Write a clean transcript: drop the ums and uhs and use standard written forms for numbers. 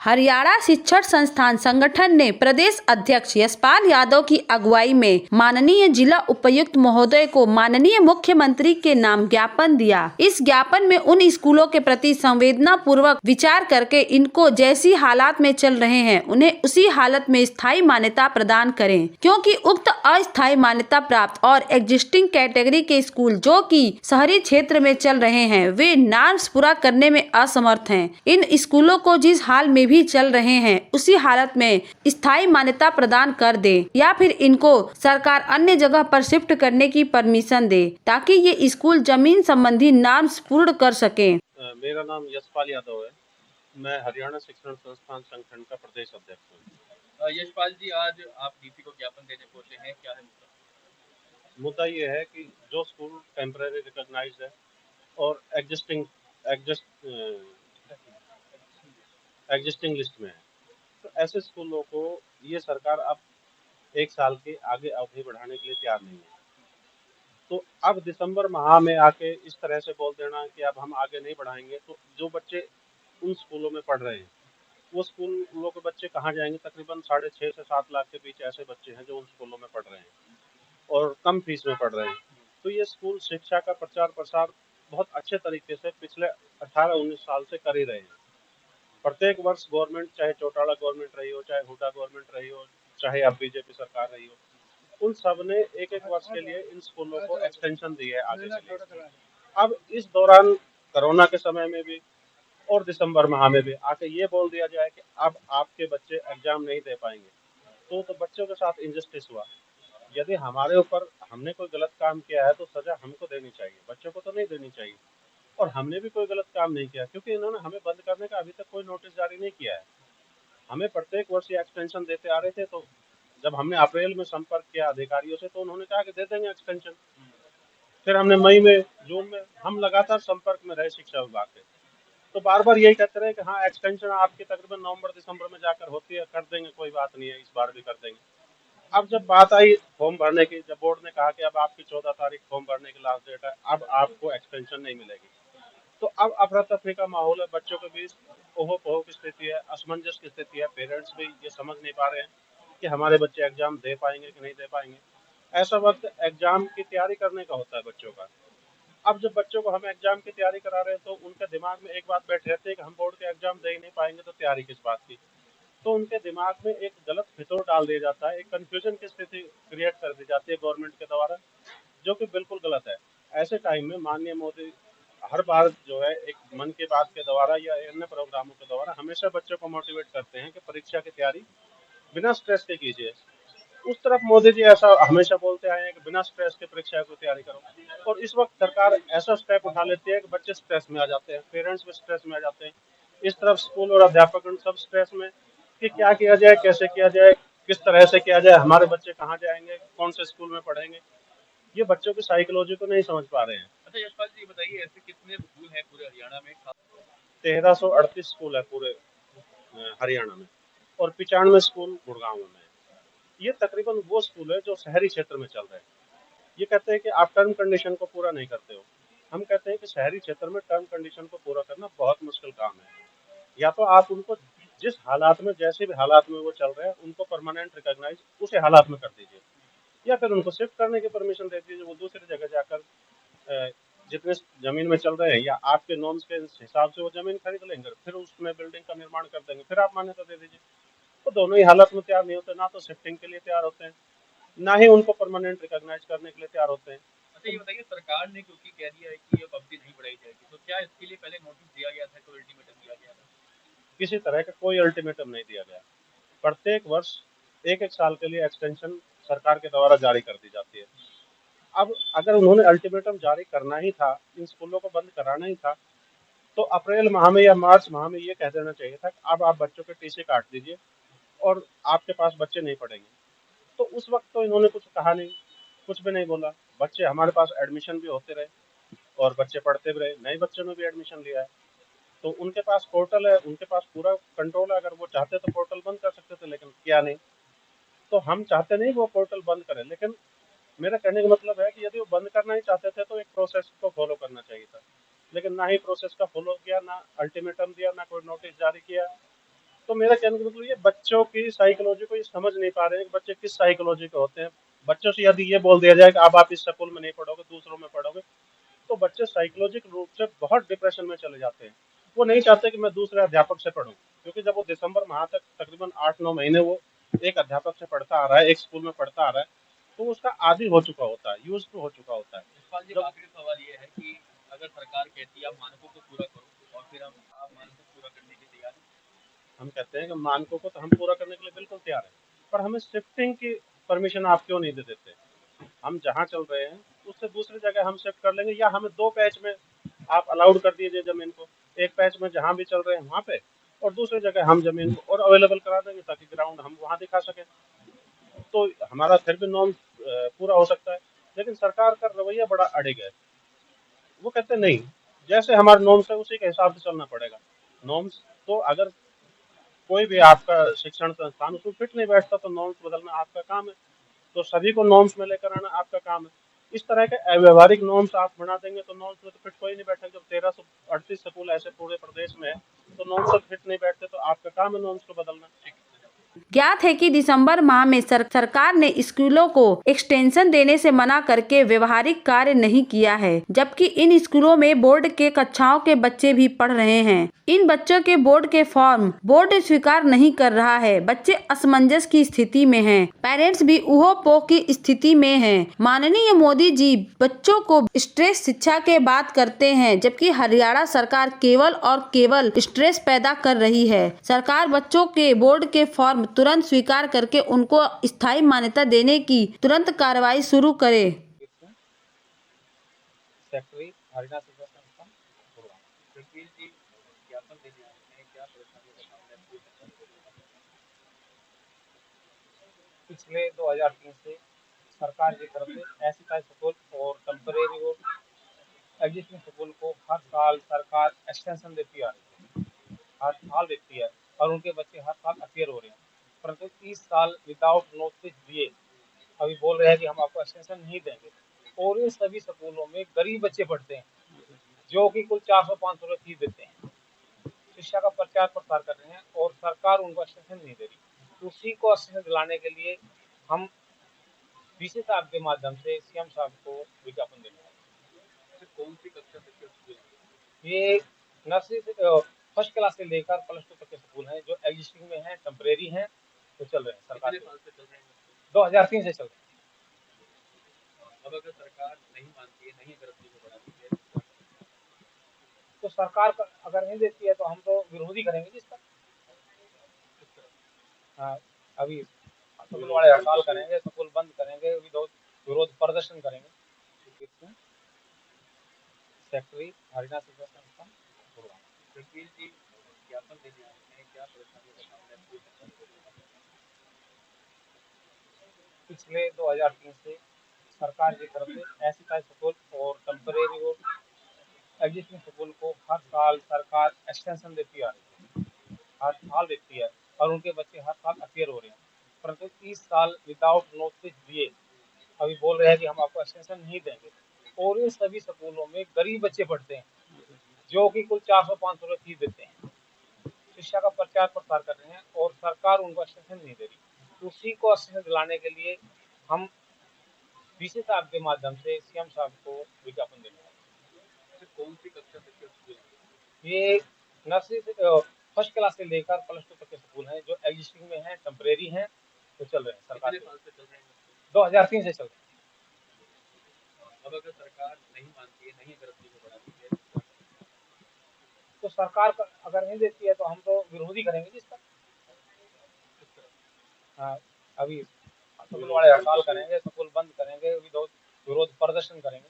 हरियाणा शिक्षक संस्थान संगठन ने प्रदेश अध्यक्ष यशपाल यादव की अगुवाई में माननीय जिला उपायुक्त महोदय को माननीय मुख्यमंत्री के नाम ज्ञापन दिया। इस ज्ञापन में उन स्कूलों के प्रति संवेदना पूर्वक विचार करके इनको जैसी हालात में चल रहे हैं उन्हें उसी हालत में स्थायी मान्यता प्रदान करें, क्योंकि उक्त अस्थायी मान्यता प्राप्त और एग्जिस्टिंग कैटेगरी के स्कूल जो कि शहरी क्षेत्र में चल रहे हैं वे नॉर्म्स पूरा करने में असमर्थ हैं। इन स्कूलों को जिस हाल में भी चल रहे हैं उसी हालत में स्थायी मान्यता प्रदान कर दे या फिर इनको सरकार अन्य जगह पर शिफ्ट करने की परमिशन दे ताकि ये स्कूल जमीन संबंधी नॉर्म्स पूर्ण कर सके। मेरा नाम यशपाल यादव है। मैं हरियाणा शिक्षण संस्थान संगठन का प्रदेश अध्यक्ष हूँ। यशपाल जी, आज आप डीसी को ज्ञापन देने पहुंचे हैं, क्या है मुद्दा ये है कि जो स्कूल टेम्पररी रिकॉग्नाइज्ड है और एग्जिस्टिंग लिस्ट में है, तो ऐसे स्कूलों को ये सरकार अब 1 साल के आगे अवधि बढ़ाने के लिए तैयार नहीं है। तो अब दिसंबर माह में आके इस तरह से बोल देना कि अब हम आगे नहीं बढ़ाएंगे, तो जो बच्चे उन स्कूलों में पढ़ रहे हैं वो स्कूलों के बच्चे कहाँ जाएंगे? तकरीबन 6.5 से 7 लाख के बीच ऐसे बच्चे हैं जो उन स्कूलों में पढ़ रहे हैं और कम फीस में पढ़ रहे हैं। तो ये स्कूल शिक्षा का प्रचार प्रसार बहुत अच्छे तरीके से पिछले 18-19 साल से कर ही रहे हैं। प्रत्येक वर्ष गवर्नमेंट, चाहे चौटाला गवर्नमेंट रही हो, चाहे हुड्डा गवर्नमेंट रही हो, चाहे अब बीजेपी सरकार रही हो, उन सब ने एक एक वर्ष के लिए इन स्कूलों को एक्सटेंशन दी है आगे के लिए। अब इस दौरान कोरोना के समय में भी और दिसंबर माह में भी आके ये बोल दिया जाए कि अब आपके बच्चे एग्जाम नहीं दे पाएंगे, तो बच्चों के साथ इनजस्टिस हुआ। यदि हमारे ऊपर हमने कोई गलत काम किया है तो सजा हमको देनी चाहिए, बच्चों को तो नहीं देनी चाहिए। और हमने भी कोई गलत काम नहीं किया, क्योंकि इन्होंने हमें बंद करने का अभी तक कोई नोटिस जारी नहीं किया है। हमें प्रत्येक वर्ष ये एक्सटेंशन देते आ रहे थे, तो जब हमने अप्रैल में संपर्क किया अधिकारियों से तो उन्होंने कहा कि दे देंगे एक्सटेंशन। फिर हमने मई में, जून में, हम लगातार संपर्क में रहे शिक्षा विभाग के, तो बार बार यही कहते रहे कि हाँ एक्सटेंशन आपकी तकरीबन नवंबर दिसंबर में जाकर होती है, कर देंगे, कोई बात नहीं है, इस बार भी कर देंगे। अब जब बात आई फॉर्म भरने की, जब बोर्ड ने कहा कि अब आपकी 14 तारीख फॉर्म भरने की लास्ट डेट है, अब आपको एक्सटेंशन नहीं मिलेगी, तो अब अफरा तफरी का माहौल है, बच्चों के बीच ओहो पोहो की स्थिति है, असमंजस की स्थिति है। पेरेंट्स भी ये समझ नहीं पा रहे हैं कि हमारे बच्चे एग्जाम दे पाएंगे कि नहीं दे पाएंगे। ऐसा वक्त एग्जाम की तैयारी करने का होता है बच्चों का। अब जब बच्चों को हम एग्जाम की तैयारी करा रहे हैं तो उनके दिमाग में एक बात बैठ रहती है कि हम बोर्ड के एग्जाम दे ही नहीं पाएंगे तो तैयारी किस बात की। तो उनके दिमाग में एक गलत फितूर डाल दिया जाता है, एक कंफ्यूजन की स्थिति क्रिएट कर दी जाती है गवर्नमेंट के द्वारा, जो कि बिल्कुल गलत है। ऐसे टाइम में माननीय मोदी हर बार जो है एक मन की बात के द्वारा या अन्य प्रोग्रामों के द्वारा हमेशा बच्चों को मोटिवेट करते हैं कि परीक्षा की तैयारी बिना स्ट्रेस के कीजिए। उस तरफ मोदी जी ऐसा हमेशा बोलते आए हैं कि बिना स्ट्रेस के परीक्षा की तैयारी करो, और इस वक्त सरकार ऐसा स्टेप उठा लेती है कि बच्चे स्ट्रेस में आ जाते हैं, पेरेंट्स भी स्ट्रेस में आ जाते हैं, इस तरफ स्कूल और अध्यापक सब स्ट्रेस में कि क्या किया जाए, कैसे किया जाए, किस तरह से किया जाए, हमारे बच्चे कहाँ जाएंगे, कौन से स्कूल में पढ़ेंगे। ये बच्चों की साइकोलॉजी को नहीं समझ पा रहे हैं। अच्छा यशपाल जी, बताइए ऐसे कितने स्कूल हैं पूरे हरियाणा में? 1338 स्कूल है पूरे हरियाणा में, और 95 स्कूल गुड़गांव में है। ये तकरीबन वो स्कूल है जो शहरी क्षेत्र में चल रहे हैं। ये कहते हैं कि आप टर्म कंडीशन को पूरा नहीं करते हो। हम कहते हैं कि शहरी क्षेत्र में टर्म कंडीशन को पूरा करना बहुत मुश्किल काम है। या तो आप उनको जिस हालात में, जैसे भी हालात में वो चल रहे हैं, उनको परमानेंट रिकॉग्नाइज उसी हालात में कर दीजिए, या फिर उनको शिफ्ट करने की परमिशन दे दीजिए, वो दूसरी जगह जाकर जितने जमीन में चल रहे हैं या आपके नॉर्म्स के हिसाब से वो जमीन खरीद लेंगे, फिर उसमें बिल्डिंग का निर्माण कर देंगे, फिर आप मान्यता दे दीजिए। तो दोनों ही हालत में तैयार नहीं होते, ना तो शिफ्टिंग के लिए तैयार होते हैं, ना ही उनको परमानेंट रिकॉग्नाइज करने के लिए तैयार होते हैं। अच्छा ये बताइए, सरकार ने क्योंकि कह दिया है कि ये अवधि नहीं बढ़ाई जाएगी, तो क्या इसके लिए पहले नोटिस दिया गया था, कोई अल्टीमेटम दिया गया था? किसी तरह का कोई अल्टीमेटम नहीं दिया गया। प्रत्येक वर्ष एक एक साल के लिए एक्सटेंशन सरकार के द्वारा जारी कर दी जाती है। अब अगर उन्होंने अल्टीमेटम जारी करना ही था, इन स्कूलों को बंद कराना ही था, तो अप्रैल माह में या मार्च माह में ये कह देना चाहिए था कि अब आप बच्चों के टीसी काट दीजिए और आपके पास बच्चे नहीं पढ़ेंगे। तो उस वक्त तो इन्होंने कुछ कहा नहीं, कुछ भी नहीं बोला। बच्चे हमारे पास एडमिशन भी होते रहे और बच्चे पढ़ते भी रहे, नए बच्चों ने भी एडमिशन लिया है। तो उनके पास पोर्टल है, उनके पास पूरा कंट्रोल है, अगर वो चाहते तो पोर्टल बंद कर सकते थे, लेकिन किया नहीं। तो हम चाहते नहीं वो पोर्टल बंद करें, लेकिन मेरा कहने का मतलब है कि यदि वो बंद करना ही चाहते थे तो एक प्रोसेस को फॉलो करना चाहिए था, लेकिन ना ही प्रोसेस का फॉलो किया, ना अल्टीमेटम दिया, ना कोई नोटिस जारी किया। तो मेरा कहने का मतलब ये बच्चों की साइकोलॉजी को ये समझ नहीं पा रहे हैं कि बच्चे किस साइकोलॉजी के होते हैं। बच्चों से यदि ये बोल दिया जाए कि अब आप इस स्कूल में नहीं पढ़ोगे, दूसरों में पढ़ोगे, तो बच्चे साइकोलॉजिकल रूप से बहुत डिप्रेशन में चले जाते हैं। वो नहीं चाहते कि मैं दूसरे अध्यापक से पढ़ूं, क्योंकि जब वो दिसंबर माह तक तकरीबन 8-9 महीने वो एक अध्यापक से पढ़ता आ रहा है, एक स्कूल में पढ़ता आ रहा है, तो उसका आदी हो चुका होता है, यूज टू हो चुका होता है। इस जी जब आखिरी सवाल ये है कि अगर सरकार कहती है आप मानकों को पूरा करो और फिर हम आप मानकों को पूरा करने की तैयार हैं। हम कहते हैं कि मानकों को तो हम पूरा करने के लिए बिल्कुल तैयार हैं, पर हमें शिफ्टिंग की परमिशन आप क्यों नहीं दे देते? हम जहाँ चल रहे हैं उससे दूसरी जगह हम शिफ्ट कर लेंगे, या हमें 2 पैच में आप अलाउड कर दीजिए ज़मीन को। एक पैच में जहाँ भी चल रहे हैं वहाँ पे, और दूसरी जगह हम ज़मीन को और अवेलेबल करा देंगे ताकि ग्राउंड हम वहाँ दिखा सकें। तो हमारा फिर भी नॉर्म पूरा हो सकता है। लेकिन सरकार का रवैया बड़ा अड़िग है। वो कहते हैं नहीं, जैसे हमारे नॉर्म्स है उसी के हिसाब से चलना पड़ेगा। नॉर्म्स तो अगर कोई भी आपका शिक्षण संस्थान उसमें फिट नहीं बैठता तो नॉर्म्स बदलना आपका काम है। तो सभी को नॉर्म्स में लेकर आना आपका काम है। इस तरह के अव्यवहारिक नॉर्म्स आप बना देंगे तो नॉर्म्स में तो फिट कोई नहीं बैठेगा। जब 1338 स्कूल ऐसे पूरे प्रदेश में है, तो नॉर्म्स में फिट नहीं बैठते तो आपका काम है नॉर्म्स को बदलना। ज्ञात है कि दिसंबर माह में सरकार ने स्कूलों को एक्सटेंशन देने से मना करके व्यवहारिक कार्य नहीं किया है, जबकि इन स्कूलों में बोर्ड के कक्षाओं के बच्चे भी पढ़ रहे हैं। इन बच्चों के बोर्ड के फॉर्म बोर्ड स्वीकार नहीं कर रहा है। बच्चे असमंजस की स्थिति में हैं। पेरेंट्स भी ऊहो-पोह की स्थिति में हैं। माननीय मोदी जी बच्चों को स्ट्रेस शिक्षा के बात करते हैं, जबकि हरियाणा सरकार केवल और केवल स्ट्रेस पैदा कर रही है। सरकार बच्चों के बोर्ड के फॉर्म तुरंत स्वीकार करके उनको स्थायी मान्यता देने की तुरंत कार्रवाई शुरू करे। सेक्रेटरी हरियाणा शिक्षा संस्थान गुड़गांव। रणवीर जी ज्ञापन देने आए हैं, क्या परेशानी का सामना आपको करना पड़ेगा? पिछले 2003 से सरकार की तरफ से एसटाई स्कूल और टेम्परेरी और एग्जिस्टिंग स्कूल को हर साल सरकार एक्सटेंशन देती आ रही है, हर साल देती है, और उनके बच्चे हर साल अपियर हो रहे हैं। परंतु इस साल विदाउट नोटिस दिए अभी बोल रहे हैं कि हम आपको एक्सटेंशन नहीं देंगे। और इन सभी स्कूलों में गरीब बच्चे पढ़ते हैं जो कि कुल 400-500 रुपये फीस देते हैं, शिक्षा का प्रचार प्रसार कर रहे हैं, और सरकार उनको एक्सटेंशन नहीं दे रही। उसी को एक्सटेंशन दिलाने के लिए हम डीसी साहब के माध्यम से सीएम साहब को विज्ञापन देने वाले हैं। अच्छा, कौन सी कक्षा तक के स्कूल हैं? ये नर्सरी से फर्स्ट क्लास से लेकर प्लस 2 तक के स्कूल हैं जो एग्जिस्टिंग में हैं, टेम्परेरी हैं, तो चल रहे हैं सरकार कितने के। साल से चल रहे हैं? 2003 से चल रहे हैं। अब अगर सरकार नहीं मानती है, नहीं अगर अपनी को बढ़ाती है, तो क्या करें? तो सरकार अगर नहीं देती है तो हम तो विरोध ही करेंगे जी इसका। किस तरह? हाँ, अभी स्कूल वाले हड़ताल करेंगे, स्कूल बंद करेंगे, विरोध प्रदर्शन करेंगे। सेक्रेटरी हरियाणा शिक्षा संस्थान गुड़गांव। रणवीर जी ज्ञापन देने आए हैं, क्या परेशानी का सामना आपको करना पड़ेगा? पिछले 2003 से सरकार की तरफ से एसटाई स्कूल और टेम्परेरी और एग्जिस्टिंग स्कूल को हर साल सरकार एक्सटेंशन देती आ रही है, हर साल देती है, और उनके बच्चे हर साल अपियर हो रहे हैं। परंतु इस साल विदाउट नोटिस दिए अभी बोल रहे हैं कि हम आपको एक्सटेंशन नहीं देंगे। और इन सभी स्कूलों में गरीब बच्चे पढ़ते हैं जो कि कुल 400-500 रुपये फीस देते हैं, शिक्षा का प्रचार प्रसार कर रहे हैं, और सरकार उनको एक्सटेंशन नहीं दे रही। उसी को एक्सटेंशन दिलाने के लिए हम डीसी साहब के माध्यम से सीएम साहब को विज्ञापन देने वाले हैं। अच्छा, कौन सी कक्षा तक के स्कूल हैं? ये नर्सरी से फर्स्ट क्लास से लेकर प्लस 2 तक के स्कूल हैं जो एग्जिस्टिंग में हैं, टेम्परेरी हैं, तो चल रहे हैं सरकार कितने के। साल से चल रहे हैं? 2003 से चल रहे हैं। अब अगर सरकार नहीं मानती है, नहीं अगर अपनी को बढ़ाती है, तो क्या करें? तो सरकार अगर नहीं देती है तो हम तो विरोध ही करेंगे जी इसका। किस तरह? हाँ, अभी स्कूल वाले हड़ताल करेंगे, स्कूल बंद करेंगे, विरोध प्रदर्शन करेंगे।